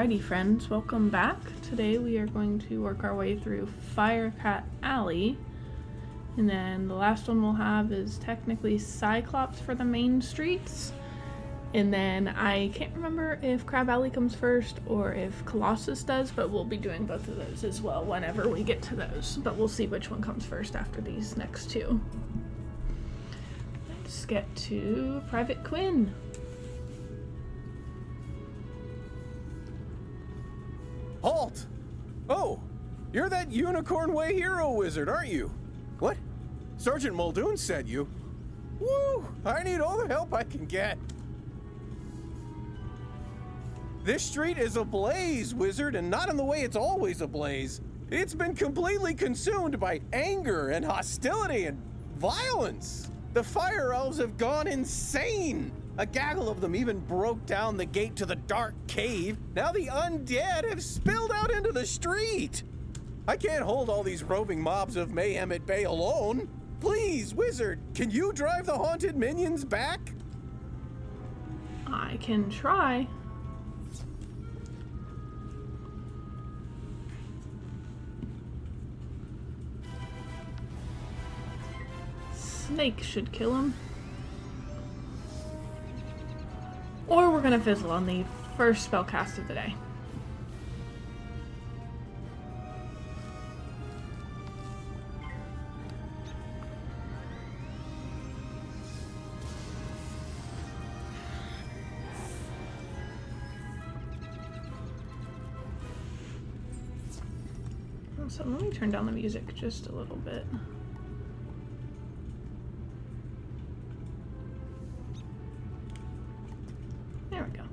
Alrighty friends, welcome back. Today we are going to work our way through Firecat Alley. And then the last one we'll have is technically Cyclops for the main streets. And then I can't remember if Crab Alley comes first or if Colossus does, but we'll be doing both of those as well whenever we get to those. But we'll see which one comes first after these next two. Let's get to Private Quinn. Halt! Oh, you're that Unicorn Way hero wizard, aren't you? What? Sergeant Muldoon sent you? Woo! I need all the help I can get. This street is ablaze, wizard, and not in the way it's always ablaze. It's been completely consumed by anger and hostility and violence. The fire elves have gone insane. A gaggle of them even broke down the gate to the dark cave. Now the undead have spilled out into the street. I can't hold all these roving mobs of mayhem at bay alone. Please, wizard, can you drive the haunted minions back? I can try. Snake should kill him. Or we're gonna fizzle on the first spell cast of the day. So let me turn down the music just a little bit. There we go.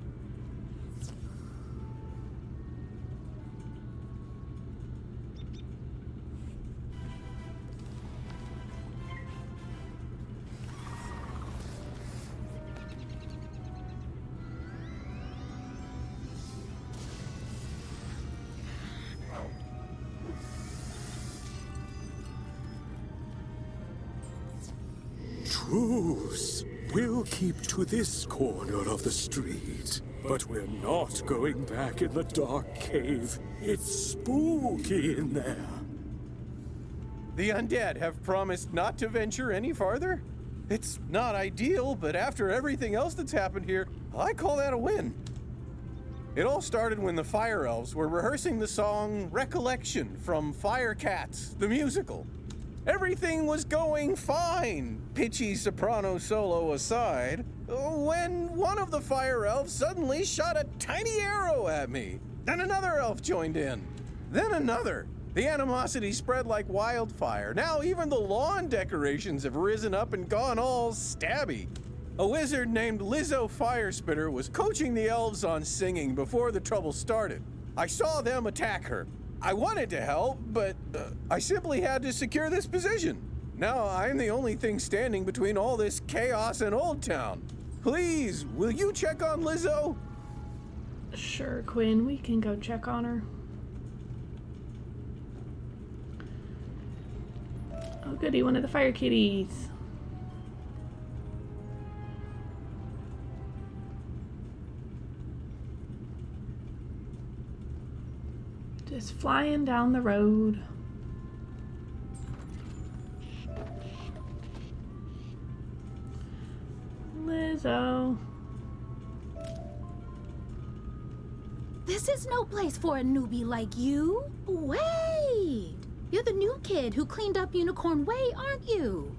Truce. We'll keep to this corner of the street. But we're not going back in the dark cave. It's spooky in there. The undead have promised not to venture any farther? It's not ideal, but after everything else that's happened here, I call that a win. It all started when the Fire Elves were rehearsing the song Recollection from Firecats, the musical. Everything was going fine, pitchy soprano solo aside, when one of the Fire Elves suddenly shot a tiny arrow at me. Then another elf joined in. Then another. The animosity spread like wildfire. Now even the lawn decorations have risen up and gone all stabby. A wizard named Lizzo Firespitter was coaching the elves on singing before the trouble started. I saw them attack her. I wanted to help, but I simply had to secure this position. Now I'm the only thing standing between all this chaos and Old Town. Please, will you check on Lizzo? Sure, Quinn, we can go check on her. Oh goody, one of the fire kitties. Just flying down the road. Lizzo. This is no place for a newbie like you. Wait! You're the new kid who cleaned up Unicorn Way, aren't you?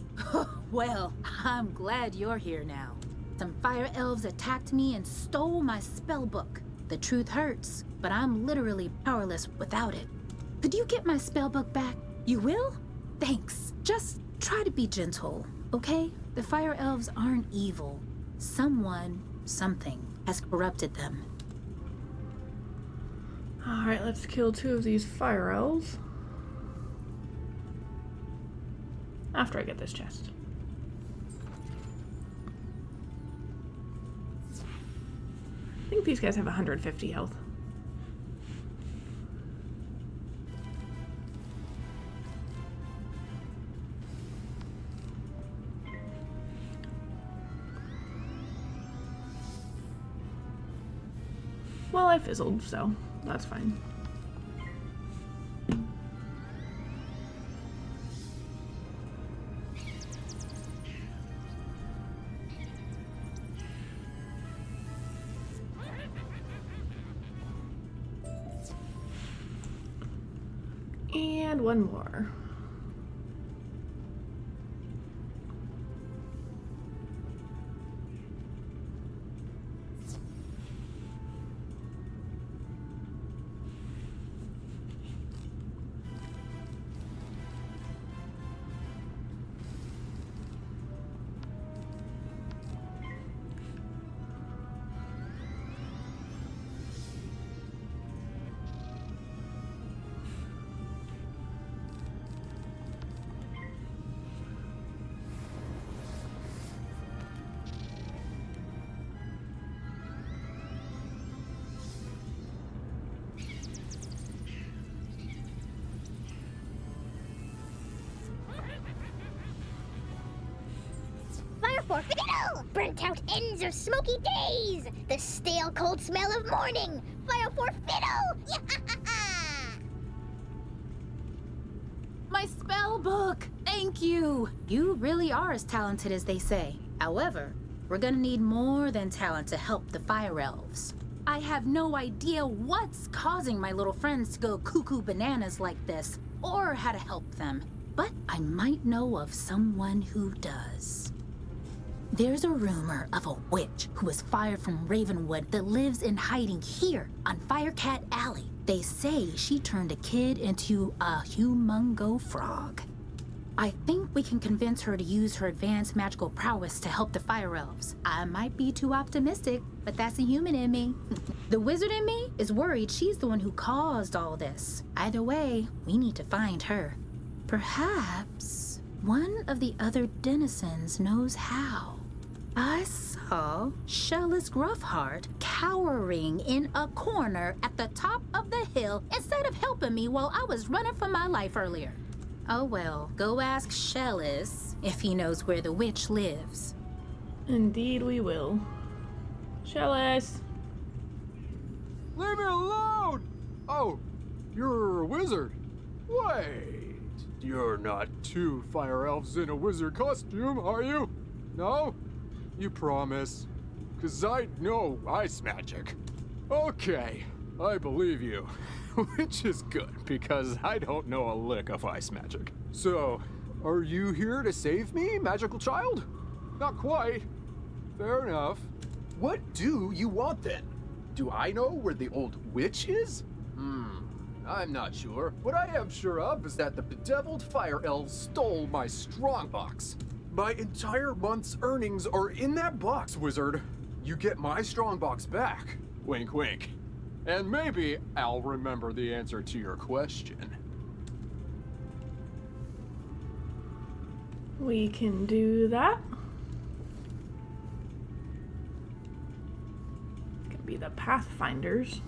Well, I'm glad you're here now. Some fire elves attacked me and stole my spell book. The truth hurts, but I'm literally powerless without it. Could you get my spell book back? You will? Thanks. Just try to be gentle, okay? The fire elves aren't evil. Something has corrupted them. Alright, let's kill two of these fire elves. After I get this chest. I think these guys have 150 health. Well, I fizzled, so that's fine. And one more. Fire for fiddle! Burnt out ends of smoky days! The stale cold smell of morning! Fire for fiddle! My spell book! Thank you! You really are as talented as they say. However, we're gonna need more than talent to help the fire elves. I have no idea what's causing my little friends to go cuckoo bananas like this, or how to help them. But I might know of someone who does. There's a rumor of a witch who was fired from Ravenwood that lives in hiding here on Firecat Alley. They say she turned a kid into a humongo frog. I think we can convince her to use her advanced magical prowess to help the fire elves. I might be too optimistic, but that's a human in me. The wizard in me is worried she's the one who caused all this. Either way, we need to find her. Perhaps one of the other denizens knows how. I saw Shellis Gruffheart cowering in a corner at the top of the hill instead of helping me while I was running for my life earlier. Oh well, go ask Shellis if he knows where the witch lives. Indeed we will. Shellis! Leave me alone! Oh, you're a wizard. Wait, you're not two fire elves in a wizard costume, are you? No? You promise? 'Cause I know ice magic. Okay, I believe you. Which is good, because I don't know a lick of ice magic. So, are you here to save me, magical child? Not quite. Fair enough. What do you want then? Do I know where the old witch is? I'm not sure. What I am sure of is that the bedeviled fire elves stole my strongbox. My entire month's earnings are in that box, wizard. You get my strongbox back. Wink, wink. And maybe I'll remember the answer to your question. We can do that. It's gonna be the Pathfinders.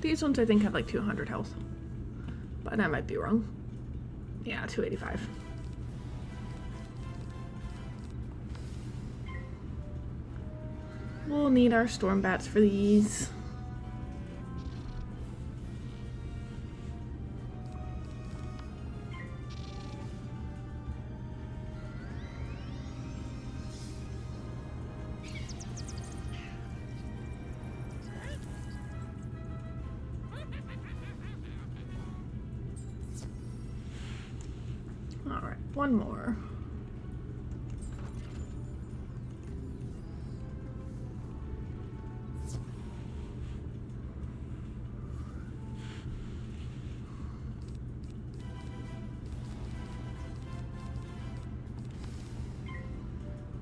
These ones I think have like 200 health. But I might be wrong. Yeah, 285. We'll need our storm bats for these. All right, one more.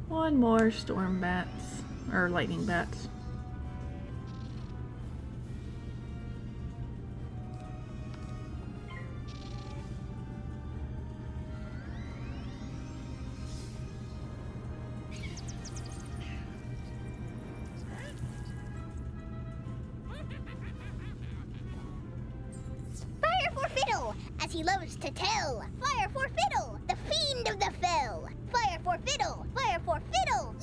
One more storm bats, or lightning bats. Fire for fiddle, as he loves to tell. Fire for fiddle, the fiend of the fell. Fire for fiddle, fire for fiddle.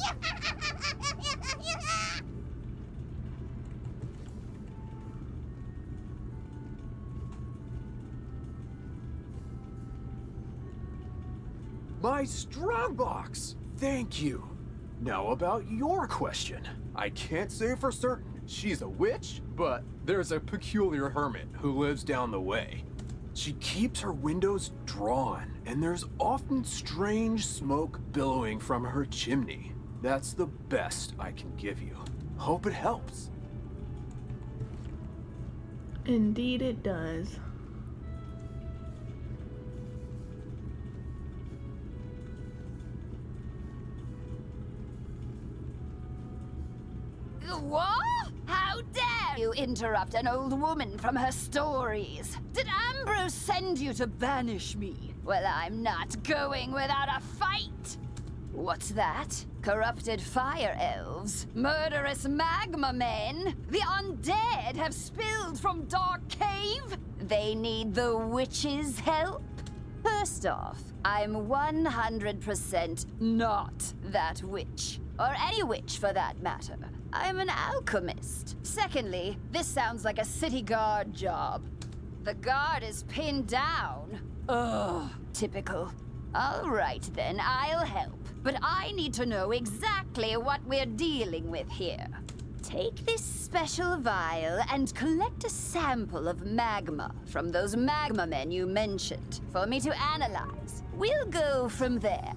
My strongbox! Thank you. Now about your question. I can't say for certain she's a witch, but there's a peculiar hermit who lives down the way. She keeps her windows drawn, and there's often strange smoke billowing from her chimney. That's the best I can give you. Hope it helps. Indeed it does. What? How dare you interrupt an old woman from her stories? Did Ambrose send you to banish me? Well, I'm not going without a fight. What's that? Corrupted fire elves? Murderous magma men? The undead have spilled from Dark Cave? They need the witch's help? First off, I'm 100% not that witch. Or any witch for that matter. I'm an alchemist. Secondly, this sounds like a city guard job. The guard is pinned down. Ugh, typical. All right then, I'll help. But I need to know exactly what we're dealing with here. Take this special vial and collect a sample of magma from those magma men you mentioned for me to analyze. We'll go from there.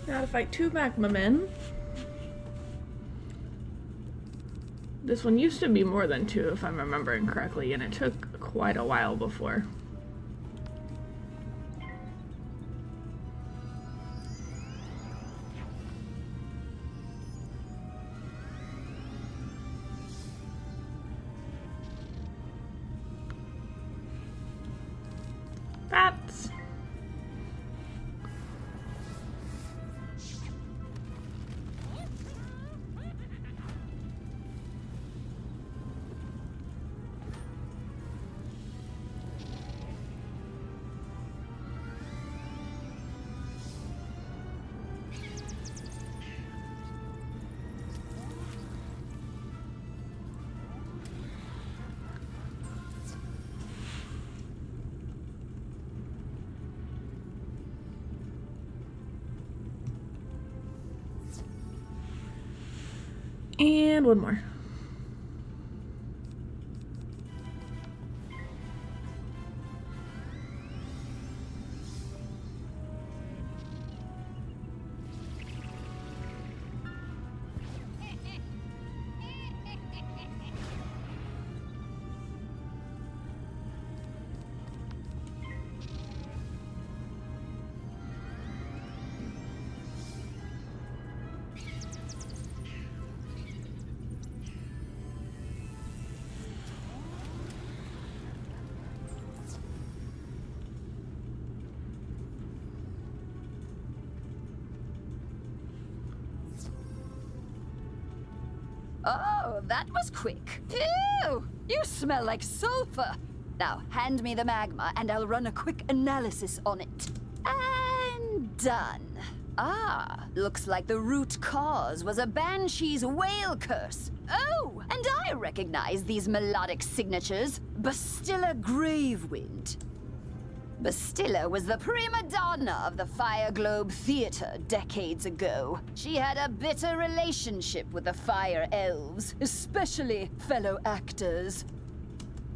Now to fight 2 magma men. This one used to be more than 2 if I'm remembering correctly, and it took quite a while before. Bats! And one more. Oh, that was quick. Ew! You smell like sulfur. Now, hand me the magma and I'll run a quick analysis on it. And done. Ah, looks like the root cause was a banshee's whale curse. Oh, and I recognize these melodic signatures. Bastilla Gravewind. Bastilla was the prima donna of the Fire Globe Theater decades ago. She had a bitter relationship with the Fire Elves, especially fellow actors.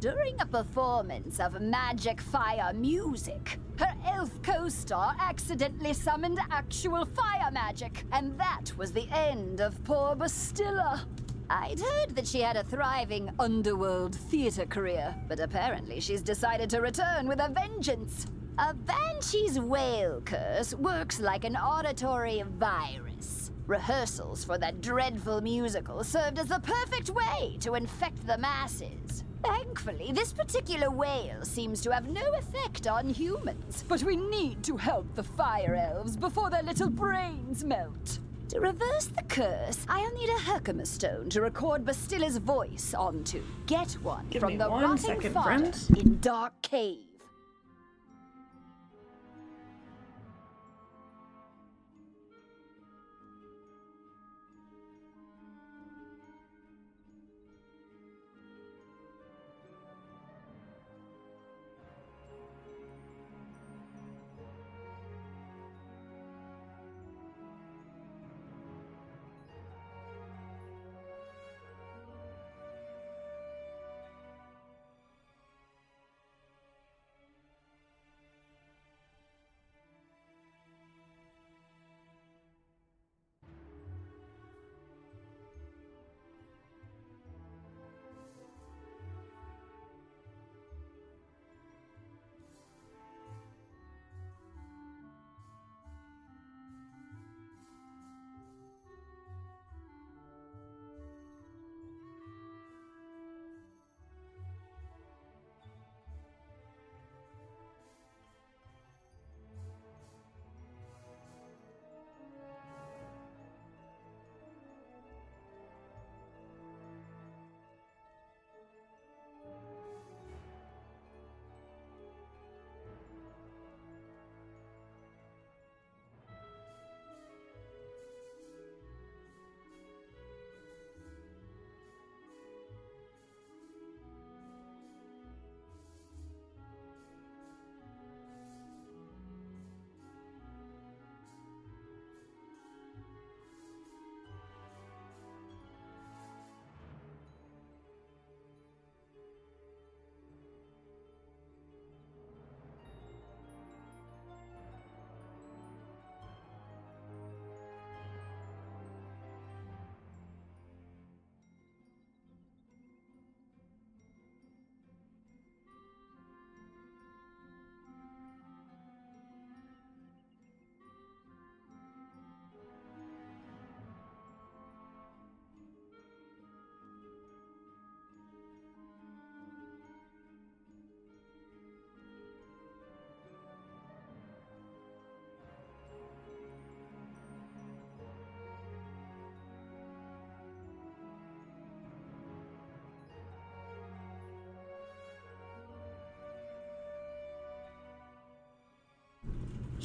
During a performance of magic fire music, her elf co-star accidentally summoned actual fire magic, and that was the end of poor Bastilla. I'd heard that she had a thriving underworld theater career, but apparently she's decided to return with a vengeance. A banshee's whale curse works like an auditory virus. Rehearsals for that dreadful musical served as the perfect way to infect the masses. Thankfully, this particular whale seems to have no effect on humans, but we need to help the fire elves before their little brains melt. To reverse the curse, I'll need a Herkimer stone to record Bastilla's voice onto. Get one Give from me the 1 rotting second, fodder friends. in Dark Cave.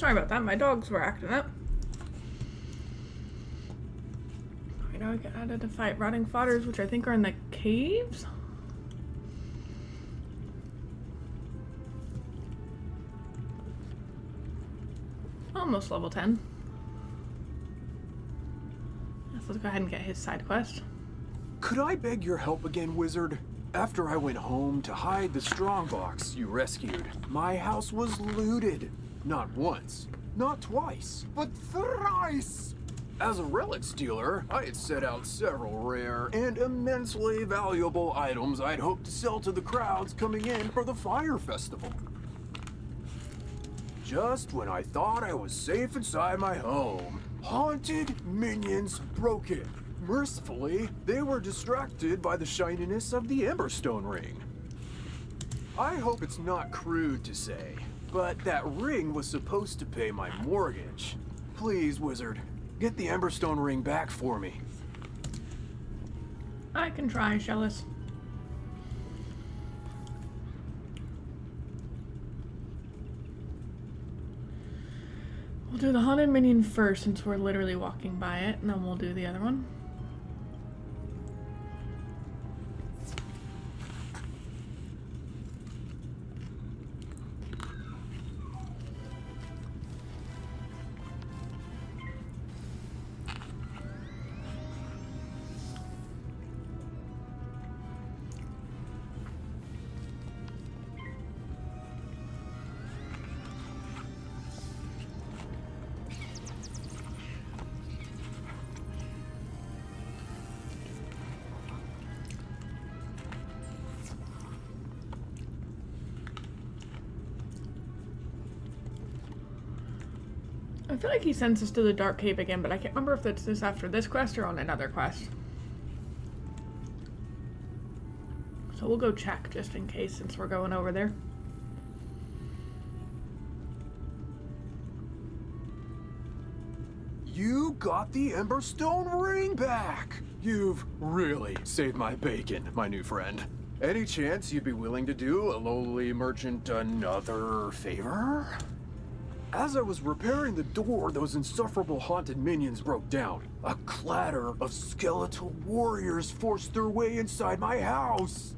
Sorry about that, my dogs were acting up. Alright, now I get added to fight rotting fodders, which I think are in the caves? Almost level 10. Let's go ahead and get his side quest. Could I beg your help again, wizard? After I went home to hide the strongbox you rescued, my house was looted. Not once, not twice, but thrice! As a relic stealer, I had set out several rare and immensely valuable items I'd hoped to sell to the crowds coming in for the fire festival. Just when I thought I was safe inside my home, haunted minions broke it. Mercifully, they were distracted by the shininess of the Emberstone ring. I hope it's not crude to say, but that ring was supposed to pay my mortgage. Please, wizard, get the Emberstone ring back for me. I can try, Shellis. We'll do the haunted minion first since we're literally walking by it, and then we'll do the other one. I feel like he sends us to the Dark Cave again, but I can't remember if it's this after this quest or on another quest. So we'll go check just in case since we're going over there. You got the Emberstone ring back! You've really saved my bacon, my new friend. Any chance you'd be willing to do a lowly merchant another favor? As I was repairing the door, those insufferable haunted minions broke down. A clatter of skeletal warriors forced their way inside my house.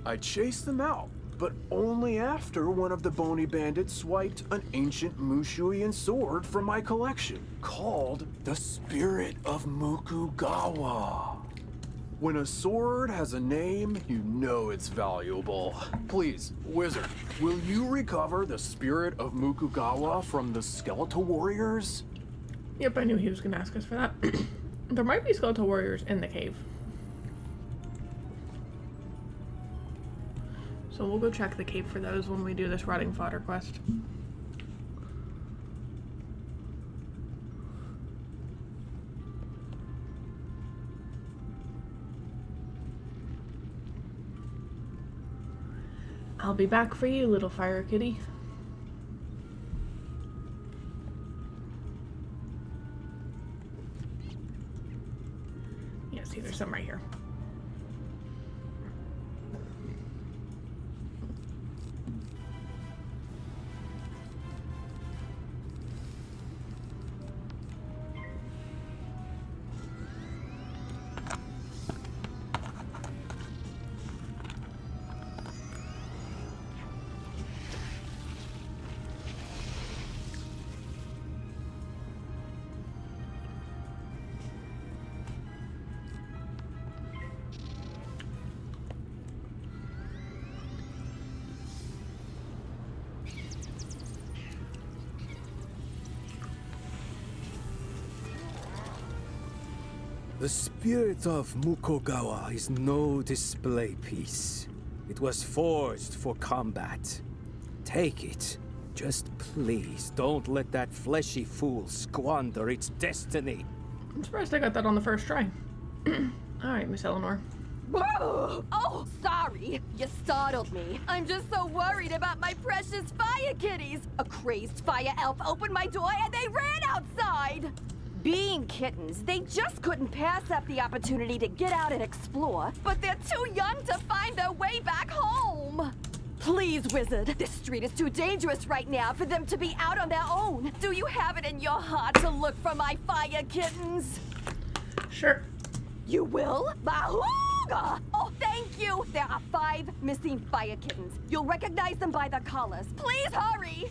I chased them out, but only after one of the bony bandits swiped an ancient Mushuian sword from my collection, called the Spirit of Mukugawa. When a sword has a name, you know it's valuable. Please, wizard, will you recover the Spirit of Mukugawa from the skeletal warriors? Yep, I knew he was going to ask us for that. There might be skeletal warriors in the cave. So we'll go check the cave for those when we do this rotting fodder quest. I'll be back for you, little fire kitty. Yeah, see, there's some right here. The spirit of Mukogawa is no display piece. It was forged for combat. Take it. Just please don't let that fleshy fool squander its destiny. I'm surprised I got that on the first try. Alright, Miss Eleanor. Whoa! Oh, sorry. You startled me. I'm just so worried about my precious fire kitties. A crazed fire elf opened my door and they ran outside. Being kittens, they just couldn't pass up the opportunity to get out and explore, but they're too young to find their way back home. Please Please, wizard. This street is too dangerous right now for them to be out on their own. Do you have it in your heart to look for my fire kittens? Sure. You will? Bahooga! Oh, thank you! There are 5 missing fire kittens. You'll recognize them by their collars. Please hurry!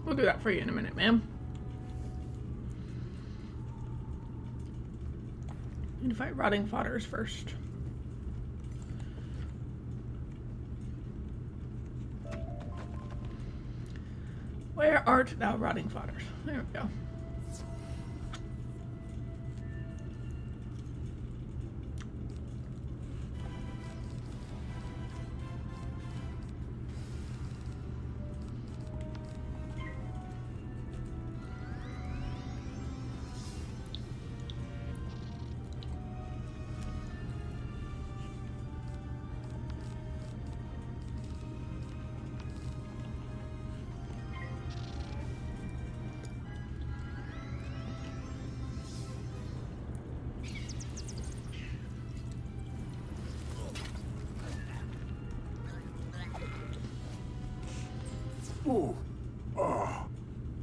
We'll do that for you in a minute, ma'am. Need to fight rotting fodders first. Where art thou, rotting fodders? There we go. Ooh.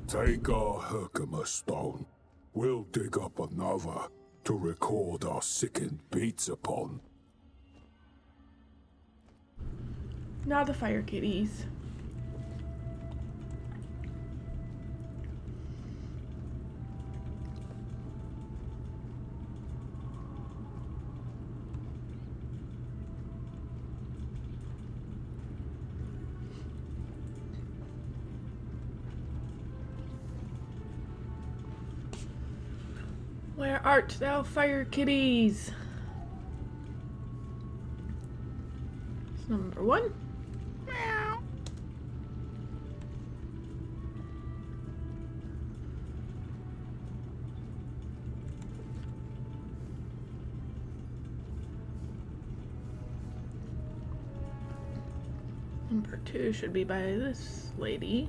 Take our Herkimer stone. We'll dig up another to record our sickened beats upon. Now the fire kitties. Where art thou, fire kitties? It's number 1. Meow. Number 2 should be by this lady.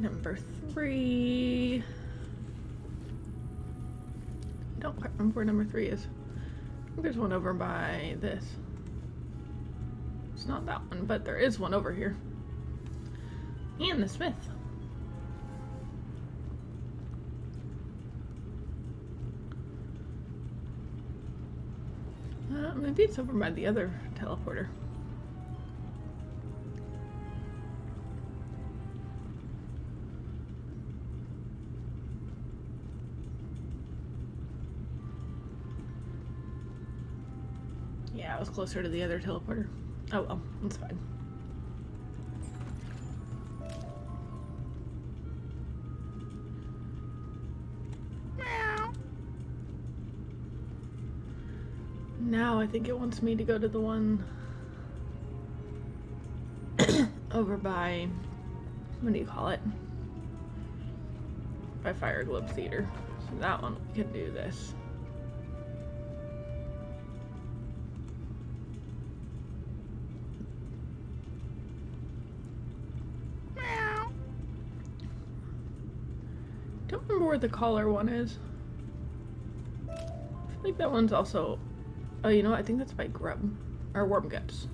Number 3. I don't quite remember where number 3 is. I think there's one over by this. It's not that one, but there is one over here. And the smith. Maybe it's over by the other teleporter. Yeah, I was closer to the other teleporter. Oh well, that's fine. Now I think it wants me to go to the one over by, what do you call it? By Fire Globe Theater. So that one we can do this. Don't remember where the collar one is. I feel like that one's also, oh, you know what? I think that's by Grub or Worm Guts.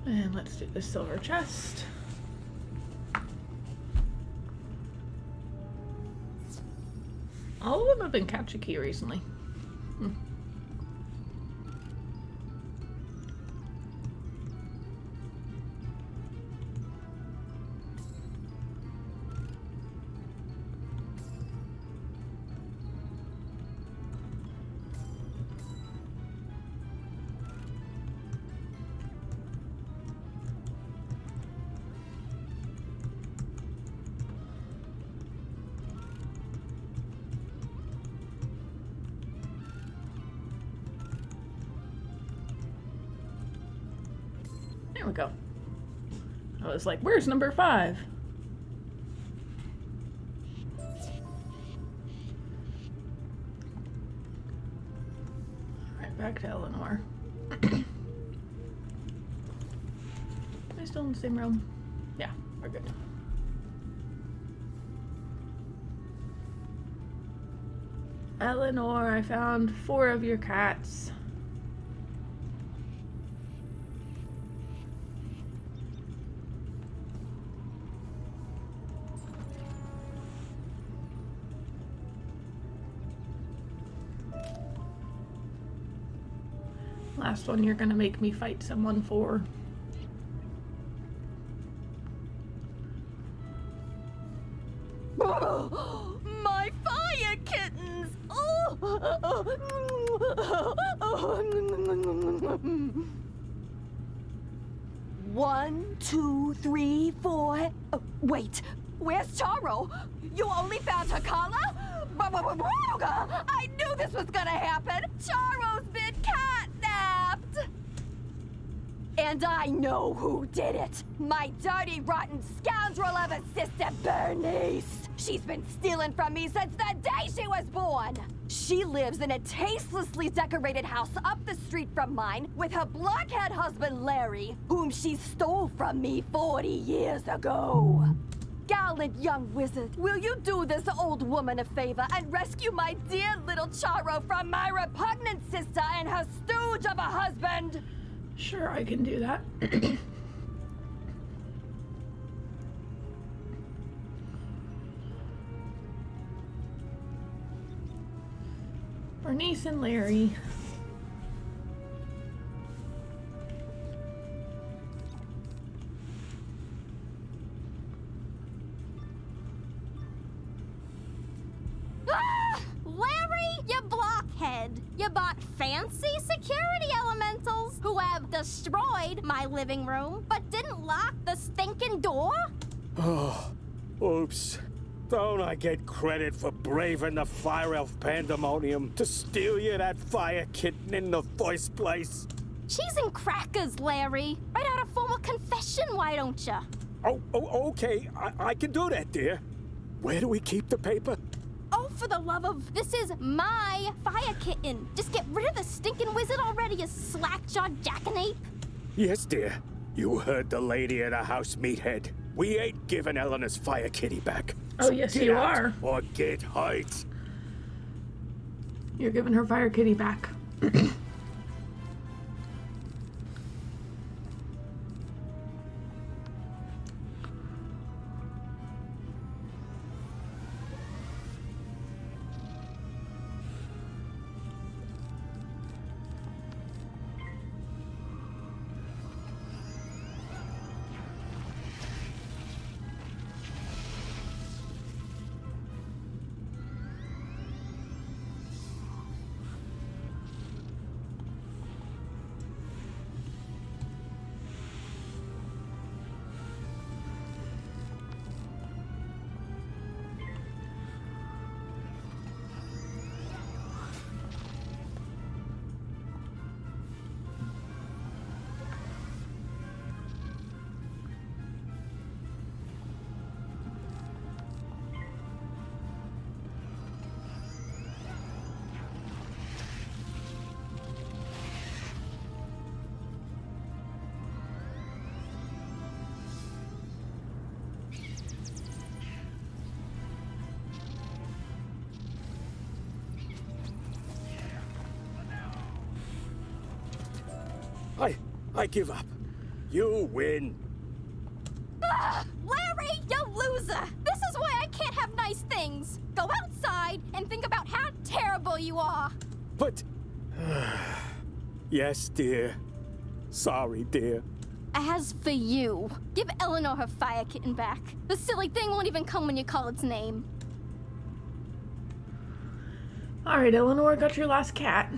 And let's do the silver chest. All of them have been catch a key recently. There we go. I was like, where's number 5? Alright, back to Eleanor. Am I still in the same room? Yeah, we're good. Eleanor, I found 4 of your cats. Last one you're gonna make me fight someone for. My fire kittens! Oh. 1, 2, 3, 4. Oh, wait, where's Charo? You only found her collar? I knew this was gonna happen. Charo's been catnapped. And I know who did it. My dirty, rotten scoundrel of a sister, Bernice. She's been stealing from me since the day she was born. She lives in a tastelessly decorated house up the street from mine with her blockhead husband, Larry, whom she stole from me 40 years ago. Gallant young wizard, will you do this old woman a favor and rescue my dear little Charo from my repugnant sister and her stooge of a husband? Sure, I can do that. Bernice and Larry. Larry, you blockhead! You bought fancy security elementals who have destroyed my living room, but didn't lock the stinking door? Oh, oops. Don't I get credit for braving the fire elf pandemonium to steal you that fire kitten in the first place? Cheese and crackers, Larry. Write out a formal confession, why don't you? Oh, okay. I can do that, dear. Where do we keep the paper? Oh, for the love of... This is my fire kitten. Just get rid of the stinking wizard already, you slack-jawed jackanape. Yes, dear. You heard the lady at the house, meathead. We ain't giving Eleanor's fire kitty back. Oh, yes, get you out are. Or get hurt. You're giving her Fire Kitty back. I give up. You win. Larry, you loser! This is why I can't have nice things. Go outside and think about how terrible you are. But... yes, dear. Sorry, dear. As for you, give Eleanor her fire kitten back. The silly thing won't even come when you call its name. Alright, Eleanor, got your last cat.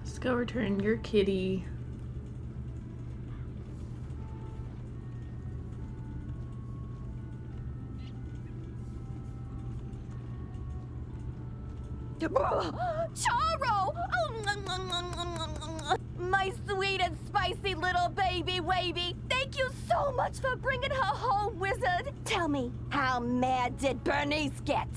Let's go return your kitty. Charo! Oh, my sweet and spicy little baby wavy. Thank you so much for bringing her home, wizard. Tell me, how mad did Bernice get?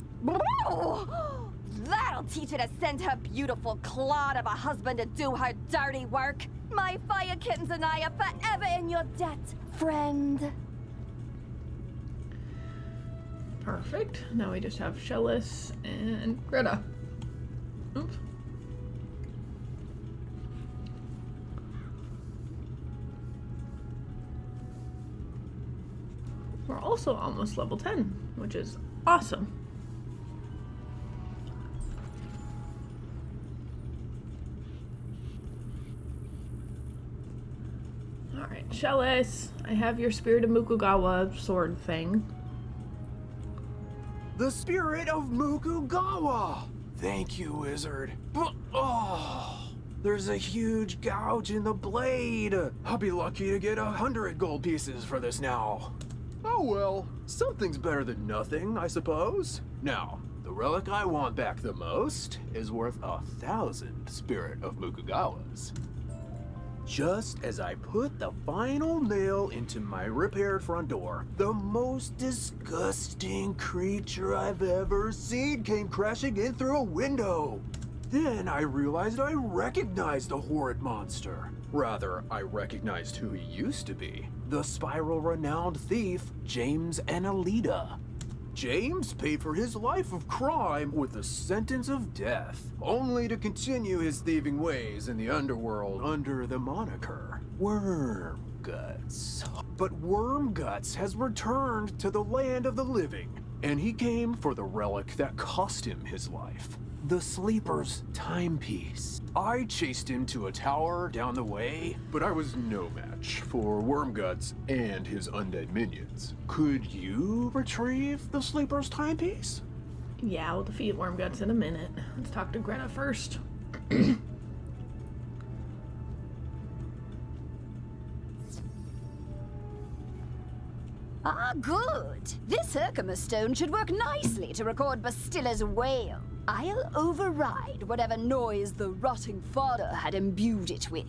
That'll teach her to send her beautiful clod of a husband to do her dirty work. My fire kittens and I are forever in your debt, friend. Perfect. Now we just have Shellis and Greta. Oops. We're also almost level 10, which is awesome. Alright, Shellis, I have your Spirit of Mukugawa sword thing. The spirit of Mukugawa! Thank you, wizard. But, oh, there's a huge gouge in the blade. I'll be lucky to get 100 gold pieces for this now. Oh well, something's better than nothing, I suppose. Now, the relic I want back the most is worth 1,000 spirit of Mukugawas. Just as I put the final nail into my repaired front door, the most disgusting creature I've ever seen came crashing in through a window. Then I realized I recognized the horrid monster. Rather, I recognized who he used to be. The spiral-renowned thief, James Annalita. James paid for his life of crime with a sentence of death, only to continue his thieving ways in the underworld under the moniker Wormguts. But Wormguts has returned to the land of the living, and he came for the relic that cost him his life. The Sleeper's timepiece. I chased him to a tower down the way, but I was no match for Wormguts and his undead minions. Could you retrieve the Sleeper's timepiece? Yeah, we'll defeat Wormguts in a minute. Let's talk to Greta first. Ah, good. This Herkimer stone should work nicely to record Bastilla's wail. I'll override whatever noise the rotting fodder had imbued it with.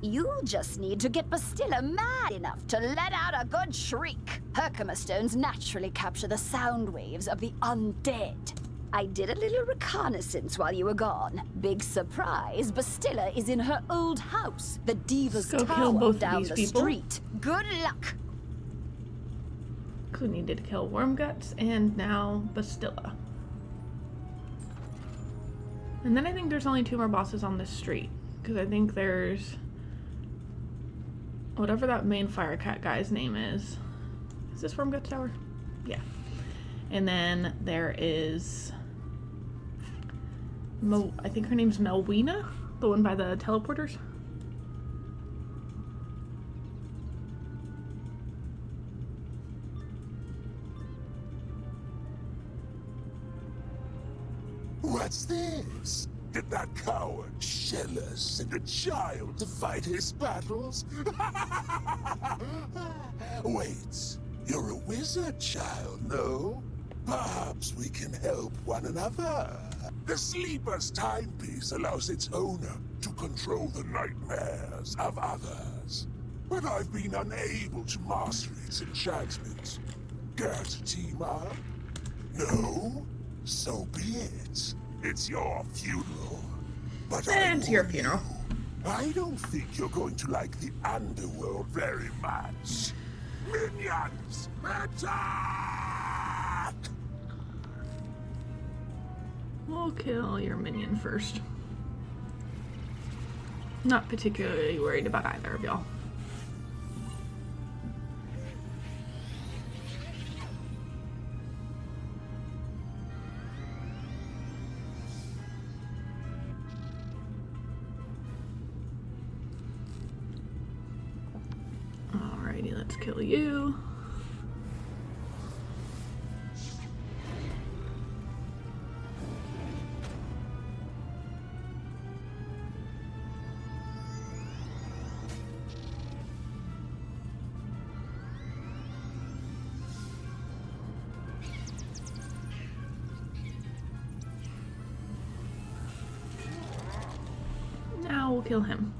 You'll just need to get Bastilla mad enough to let out a good shriek. Herkimer stones naturally capture the sound waves of the undead. I did a little reconnaissance while you were gone. Big surprise, Bastilla is in her old house, the Diva's Let's go kill Tower both of down these the people. street. Good luck. We needed to kill Wormguts and now Bastilla. And then I think there's only 2 more bosses on this street. Because I think there's whatever that main Firecat guy's name is. Is this Wormguts Tower? Yeah. And then there is I think her name's Melwina, the one by the teleporters. What's this? Did that coward Shellis send a child to fight his battles? Wait, you're a wizard child, no? Perhaps we can help one another. The Sleeper's timepiece allows its owner to control the nightmares of others. But I've been unable to master its enchantment. Care to team up? No? So be it. It's your funeral. But It's your funeral. I don't think you're going to like the underworld very much. Minions, attack! We'll kill your minion first. Not particularly worried about either of y'all. Alrighty, let's kill you. kill him.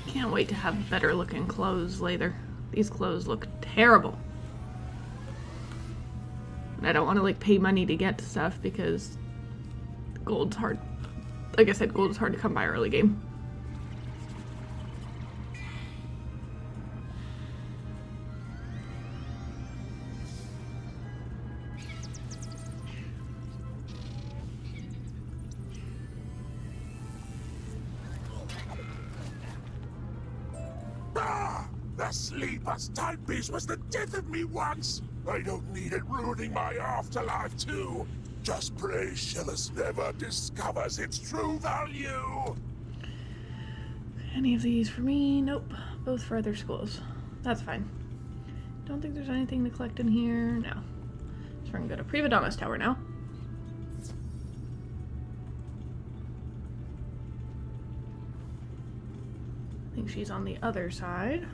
Can't wait to have better looking clothes later. These clothes look terrible. And I don't want to like pay money to get stuff because gold's hard. Like I said, gold is hard to come by early game. The sleeper's timepiece was the death of me once. I don't need it ruining my afterlife too. Just pray Shellus never discovers its true value. Any of these for me? Nope. Both for other schools. That's fine. Don't think there's anything to collect in here. No. So we're gonna go to Privadonna's tower now. I think she's on the other side.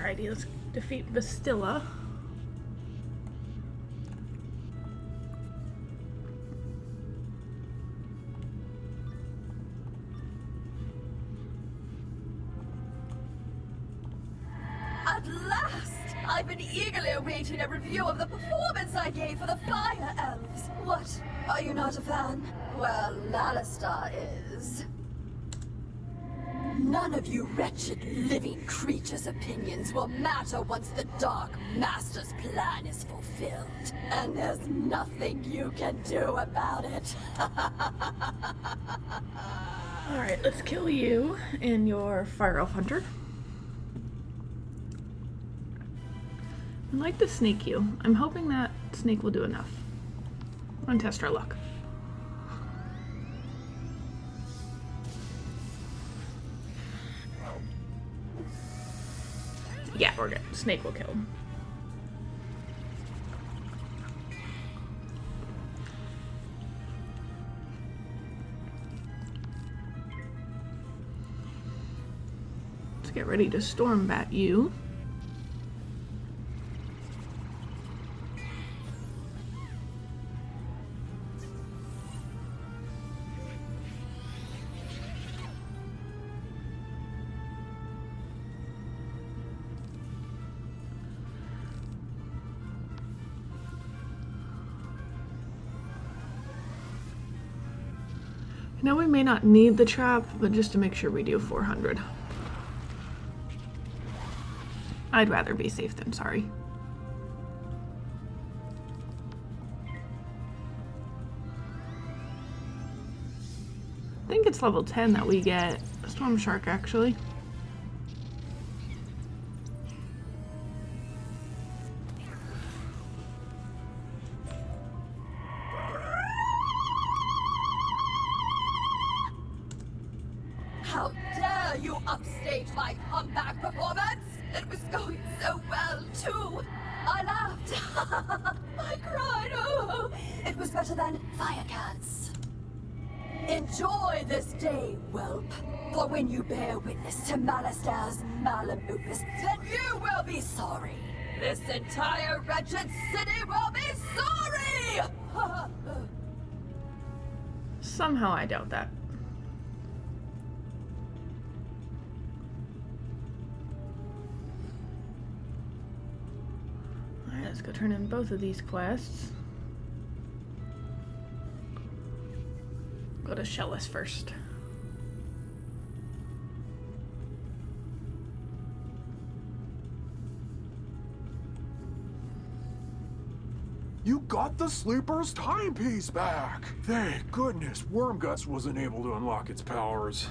Alrighty, let's defeat Vastilla. At last! I've been eagerly awaiting a review of the performance I gave for the Fire Elves. What? Are you not a fan? Well, Alistar is. None of you wretched living creatures' opinions will matter once the Dark Master's plan is fulfilled. And there's nothing you can do about it. Alright, let's kill you and your Fire Elf Hunter. I'd like to snake you. I'm hoping that snake will do enough. I'm gonna test our luck. Yeah, we're good. Snake will kill him. Let's get ready to storm bat you. I know we may not need the trap, but just to make sure we do 400. I'd rather be safe than sorry. I think it's level 10 that we get a Storm Shark, actually. How dare you upstage my comeback performance? It was going so well, too. I laughed. I cried. Oh, it was better than Firecat's. Enjoy this day, whelp. For when you bear witness to Malistar's Malamupus, then you will be sorry. This entire wretched city will be sorry! Somehow I doubt that. Alright, let's go turn in both of these quests. Go to Shellus first. You got the Sleeper's timepiece back! Thank goodness Wormguts wasn't able to unlock its powers.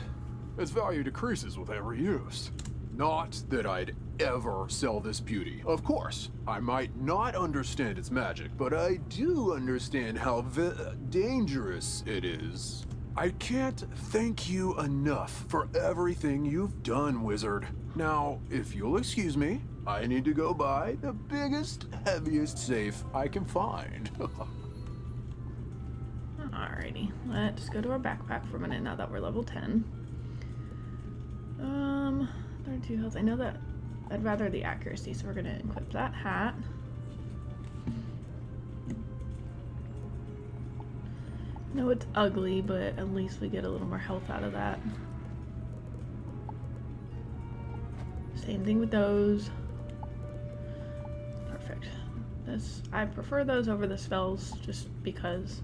Its value decreases with every use. Not that I'd ever sell this beauty. Of course, I might not understand its magic, but I do understand how dangerous it is. I can't thank you enough for everything you've done, Wizard. Now, if you'll excuse me, I need to go buy the biggest, heaviest safe I can find. Alrighty, let's go to our backpack for a minute now that we're level 10. 32 health. I know that I'd rather the accuracy, so we're gonna equip that hat. No, it's ugly, but at least we get a little more health out of that. Same thing with those. Perfect. This, I prefer those over the spells just because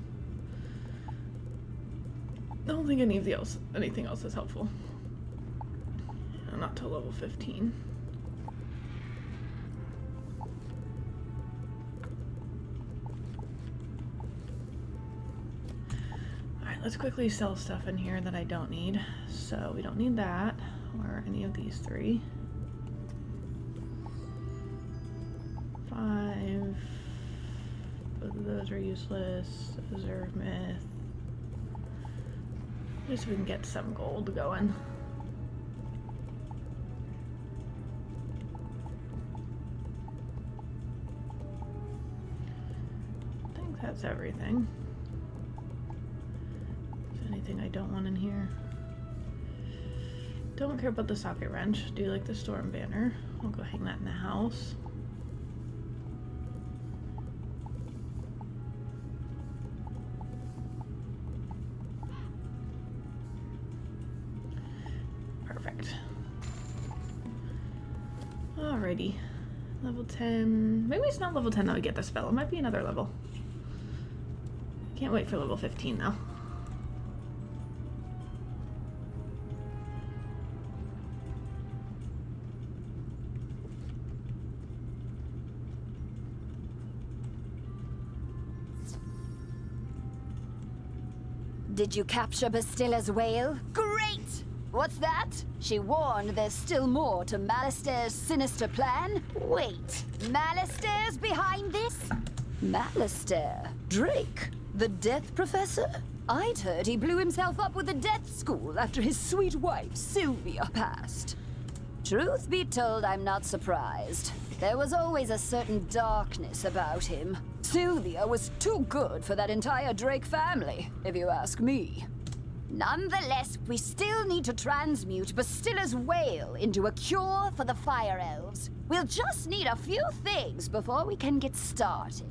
I don't think anything else is helpful. Not till level 15. Alright, let's quickly sell stuff in here that I don't need. So we don't need that, or any of these three. 5. Both of those are useless. Those are myth. Just so we can get some gold going. That's everything. Is there anything I don't want in here? Don't care about the socket wrench. Do like the storm banner. I'll go hang that in the house. Perfect. Alrighty. Level 10. Maybe it's not level 10 that we get the spell. It might be another level. Can't wait for level 15 though. Did you capture Bastilla's whale? Great! What's that? She warned there's still more to Malister's sinister plan? Wait, Malister's behind this? Malister? Drake? The Death Professor? I'd heard he blew himself up with the Death School after his sweet wife, Sylvia, passed. Truth be told, I'm not surprised. There was always a certain darkness about him. Sylvia was too good for that entire Drake family, if you ask me. Nonetheless, we still need to transmute Bastilla's whale into a cure for the Fire Elves. We'll just need a few things before we can get started.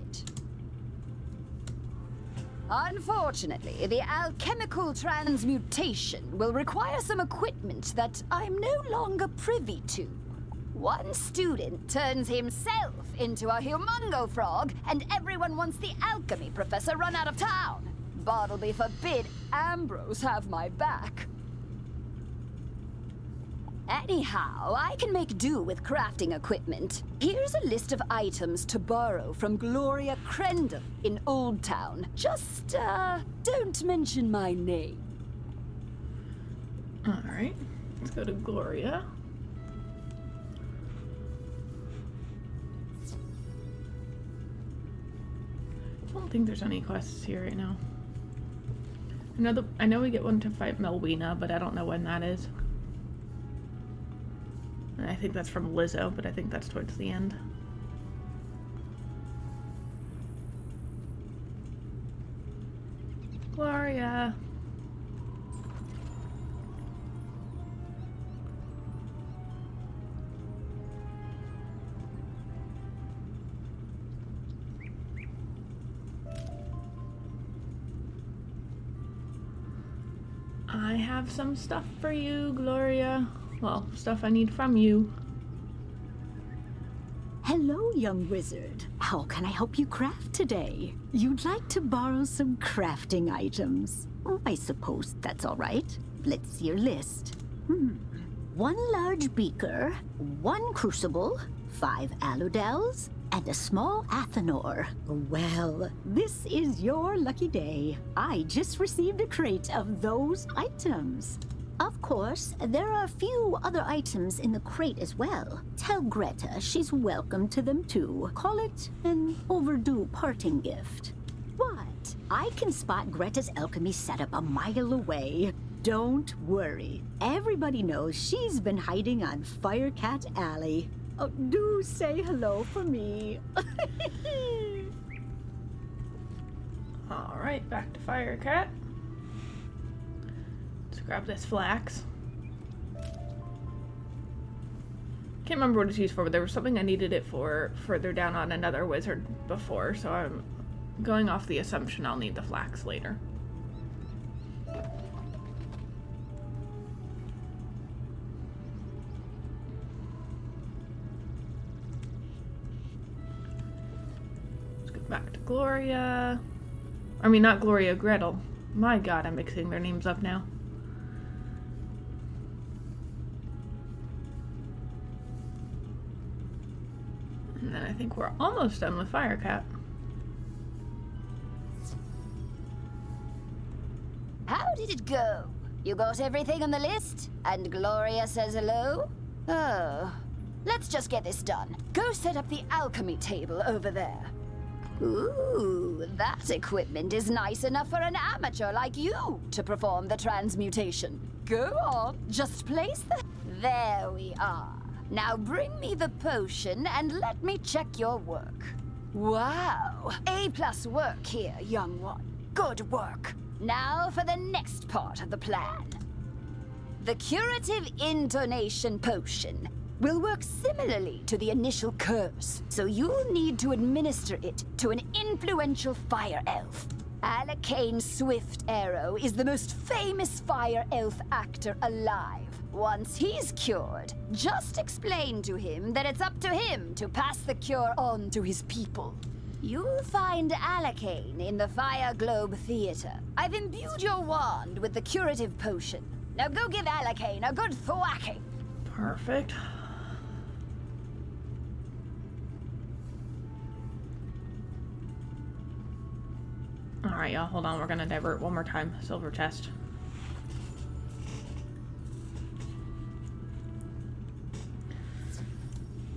Unfortunately, the alchemical transmutation will require some equipment that I'm no longer privy to. One student turns himself into a humongo frog, and everyone wants the alchemy professor run out of town. Bartleby forbid Ambrose have my back. Anyhow, I can make do with crafting equipment. Here's a list of items to borrow from Gloria Crendel in Old Town. Just, don't mention my name. Alright, let's go to Gloria. I don't think there's any quests here right now. I know we get one to fight Melwina, but I don't know when that is. And I think that's from Lizzo, but I think that's towards the end. Gloria! I have some stuff for you, Gloria. Well, stuff I need from you. Hello, young wizard. How can I help you craft today? You'd like to borrow some crafting items. I suppose that's all right. Let's see your list. One large beaker, one crucible, 5 aludels, and a small athanor. Well, this is your lucky day. I just received a crate of those items. Of course, there are a few other items in the crate as well. Tell Greta she's welcome to them too. Call it an overdue parting gift. What? I can spot Greta's alchemy setup a mile away. Don't worry. Everybody knows she's been hiding on Firecat Alley. Oh, do say hello for me. Alright, back to Firecat. Let's grab this flax. Can't remember what it's used for, but there was something I needed it for further down on another wizard before, so I'm going off the assumption I'll need the flax later. Let's go back to Gloria. I mean, not Gloria, Gretel. My god, I'm mixing their names up now. And then I think we're almost done with Firecat. How did it go? You got everything on the list? And Gloria says hello? Oh. Let's just get this done. Go set up the alchemy table over there. Ooh, that equipment is nice enough for an amateur like you to perform the transmutation. Go on, just place the... There we are. Now bring me the potion and let me check your work. Wow, A+ work here, young one. Good work. Now for the next part of the plan. The curative intonation potion will work similarly to the initial curse, so you'll need to administer it to an influential fire elf. Alakane Swift Arrow is the most famous fire elf actor alive. Once he's cured, just explain to him that it's up to him to pass the cure on to his people. You'll find Alakane in the Fire Globe Theater. I've imbued your wand with the curative potion. Now go give Alakane a good thwacking. Perfect. Alright, y'all, hold on. We're gonna divert one more time. Silver chest.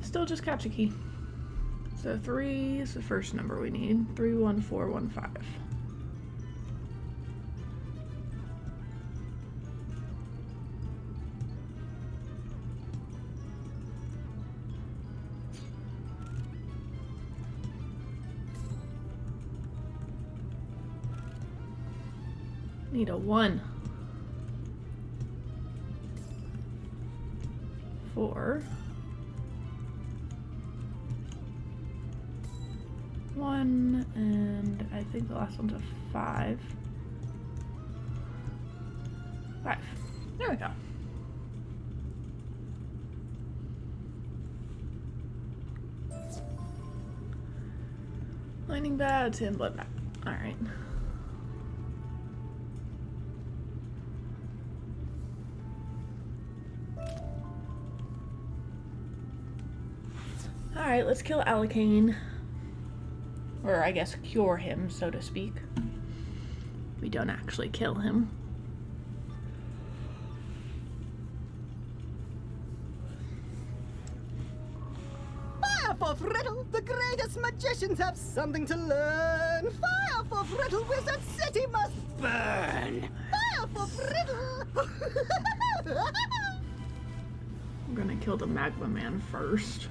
Still just catch a key. So 3 is the first number we need. 31415. Need a 1. 4. 1, and I think the last one's a 5. 5. There we go. Lightning bats and blood bat. Alright. Alright, let's kill Alakane. Or I guess cure him, so to speak. We don't actually kill him. Fire for Friddle! The greatest magicians have something to learn! Fire for Friddle! Wizard City must burn! Fire for Friddle! I'm gonna kill the Magma Man first.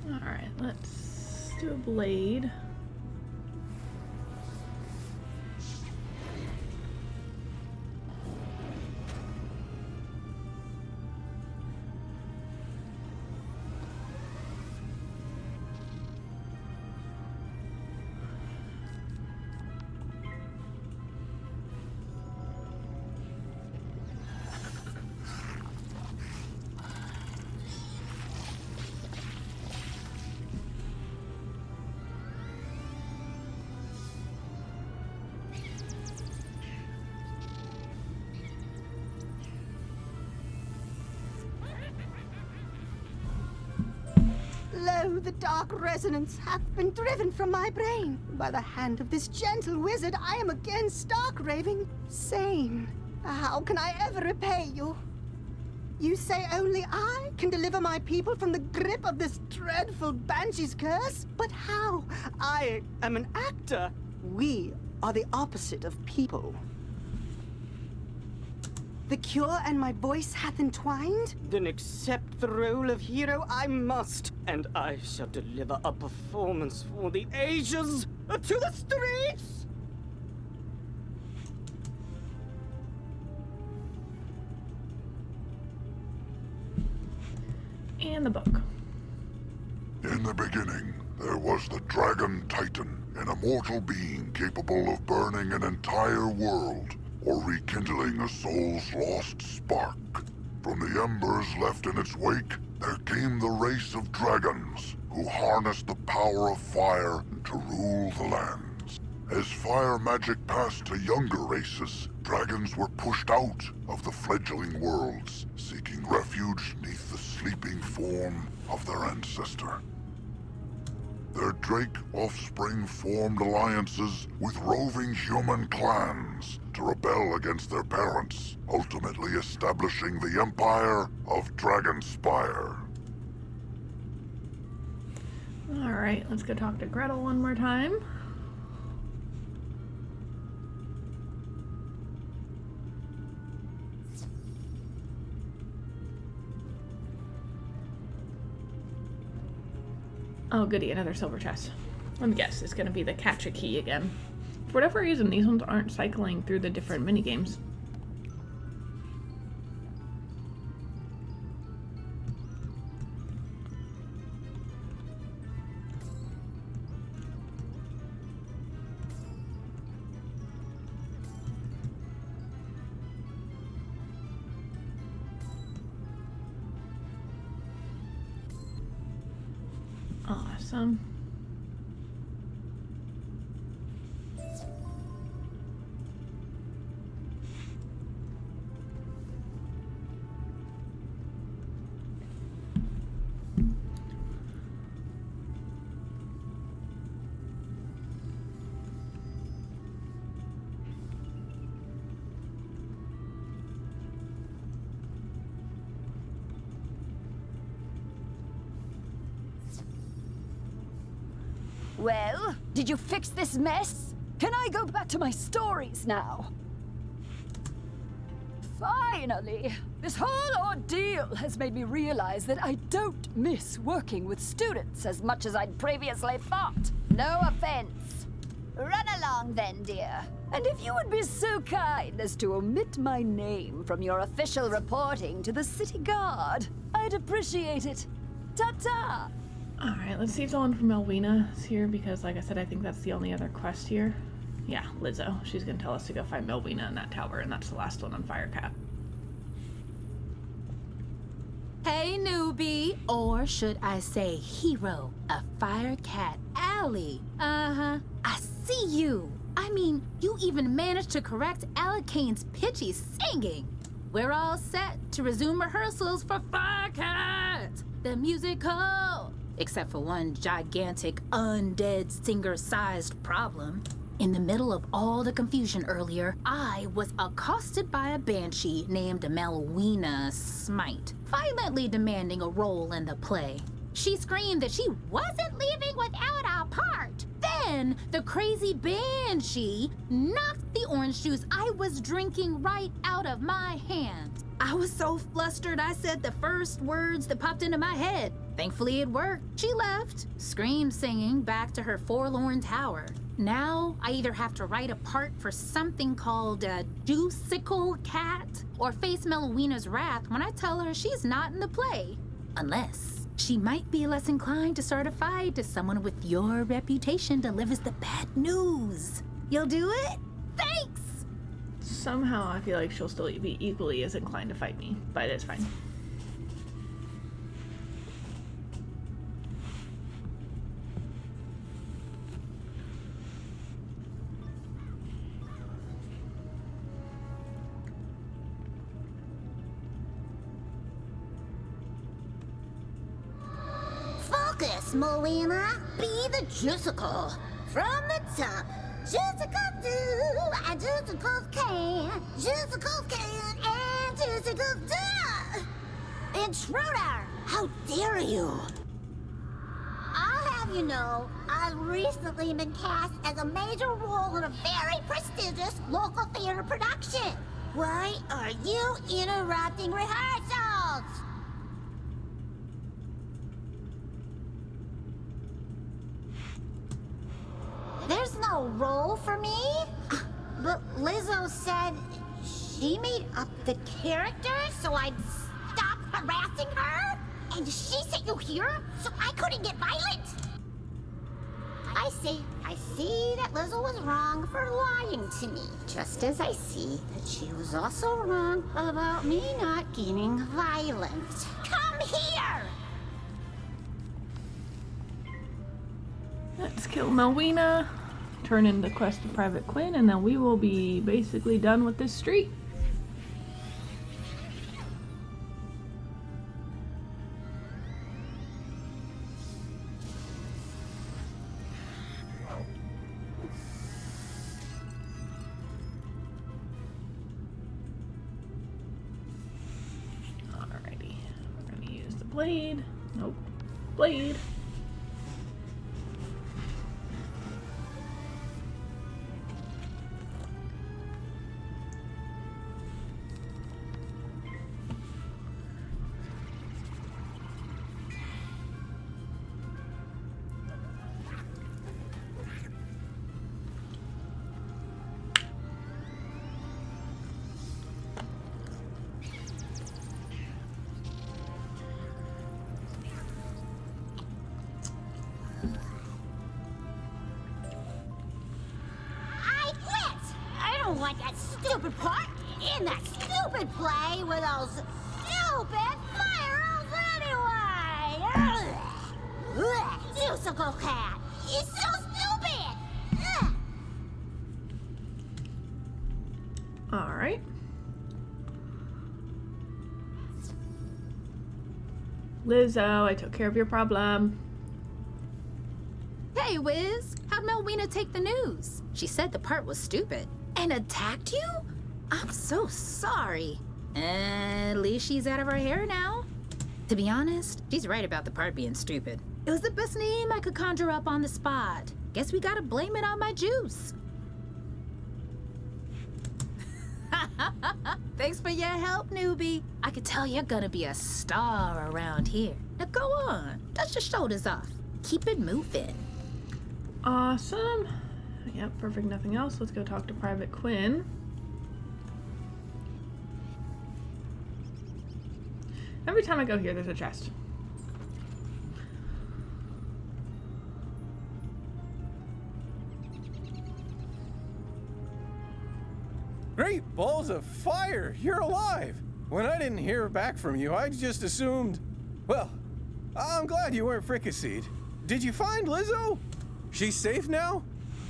Alright, let's do a blade. Lo, the dark resonance hath been driven from my brain. By the hand of this gentle wizard, I am again stark raving sane. How can I ever repay you? You say only I can deliver my people from the grip of this dreadful banshee's curse? But how? I am an actor. We are the opposite of people. The cure and my voice hath entwined? Then accept the role of hero I must, and I shall deliver a performance for the ages. To the streets! And the book. In the beginning, there was the Dragon Titan, an immortal being capable of burning an entire world or rekindling a soul's lost spark. From the embers left in its wake, there came the race of dragons who harnessed the power of fire to rule the lands. As fire magic passed to younger races, dragons were pushed out of the fledgling worlds, seeking refuge neath the sleeping form of their ancestor. Their Drake offspring formed alliances with roving human clans to rebel against their parents, ultimately establishing the Empire of Dragonspire. Alright, let's go talk to Gretel one more time. Oh goody, another silver chest. Let me guess, it's gonna be the catch a key again. For whatever reason, these ones aren't cycling through the different minigames. Awesome. Well, did you fix this mess? Can I go back to my stories now? Finally! This whole ordeal has made me realize that I don't miss working with students as much as I'd previously thought. No offense. Run along then, dear. And if you would be so kind as to omit my name from your official reporting to the city guard, I'd appreciate it. Ta-ta! Alright, let's see if the one from Elwina is here, because like I said, I think that's the only other quest here. Yeah, Lizzo. She's gonna tell us to go find Melvina in that tower, and that's the last one on Firecat. Hey, newbie, or should I say hero of Firecat Alley. Uh-huh. I see you. I mean, you even managed to correct Alakane's pitchy singing. We're all set to resume rehearsals for Firecat, the musical. Except for one gigantic undead singer-sized problem. In the middle of all the confusion earlier, I was accosted by a banshee named Melwina Smite, violently demanding a role in the play. She screamed that she wasn't leaving without a part. Then the crazy banshee knocked the orange juice I was drinking right out of my hand. I was so flustered I said the first words that popped into my head. Thankfully it worked. She left, scream singing back to her forlorn tower. Now I either have to write a part for something called a Juicicle Cat or face Melwina's wrath when I tell her she's not in the play. Unless she might be less inclined to start a fight if someone with your reputation delivers the bad news. You'll do it? Thanks! Somehow I feel like she'll still be equally as inclined to fight me, but it's fine. Full focus, Moena. Be the juiceable. From the top. Juicicles do, and juicicles can. Juicicles can, and juicicles do. Intruder! How dare you! I'll have you know, I've recently been cast as a major role in a very prestigious local theater production. Why are you interrupting rehearsals? There's no role for me? But Lizzo said she made up the character so I'd stop harassing her? And she sent you here so I couldn't get violent? I see that Lizzo was wrong for lying to me. Just as I see that she was also wrong about me not getting violent. Come here! Let's kill Melwina, turn in the quest to Private Quinn, and then we will be basically done with this street. Alrighty, we're gonna use the blade. Nope, blade. Want that stupid part in that stupid play with those stupid fire elves anyway! Ugh. Juicicle cat! He's so stupid! Ugh. Alright. Lizzo, I took care of your problem. Hey, Wiz. How'd Melwina take the news? She said the part was stupid. And attacked you? I'm so sorry. At least she's out of her hair now. To be honest, she's right about the part being stupid. It was the best name I could conjure up on the spot. Guess we gotta blame it on my juice. Thanks for your help, newbie. I could tell you're gonna be a star around here. Now go on, dust your shoulders off. Keep it moving. Awesome. Yep, perfect, nothing else. Let's go talk to Private Quinn. Every time I go here, there's a chest. Great balls of fire! You're alive! When I didn't hear back from you, I just assumed... Well, I'm glad you weren't fricasseed. Did you find Lizzo? She's safe now?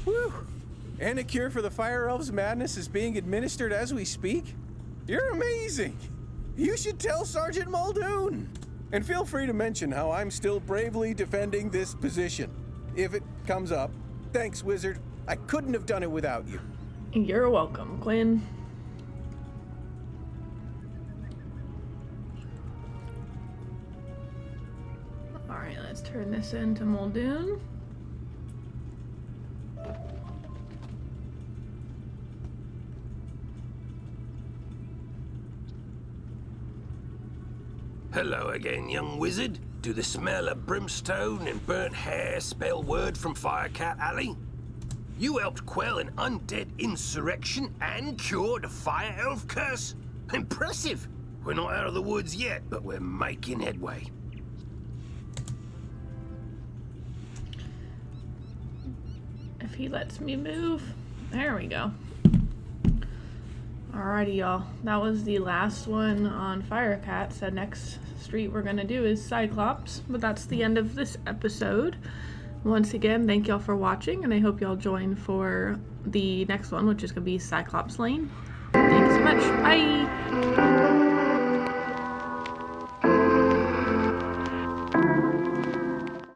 Whew. And a cure for the Fire Elves' madness is being administered as we speak? You're amazing! You should tell Sergeant Muldoon! And feel free to mention how I'm still bravely defending this position. If it comes up. Thanks, Wizard. I couldn't have done it without you. You're welcome, Quinn. Alright, let's turn this into Muldoon. Hello again, young wizard. Do the smell of brimstone and burnt hair spell word from Firecat Alley? You helped quell an undead insurrection and cure the fire elf curse? Impressive! We're not out of the woods yet, but we're making headway. If he lets me move. There we go. Alrighty, y'all. That was the last one on Firecat. So next street we're gonna do is Cyclops, but that's the end of this episode. Once again, thank y'all for watching, and I hope y'all join for the next one, which is gonna be Cyclops Lane. Thanks so much. Bye!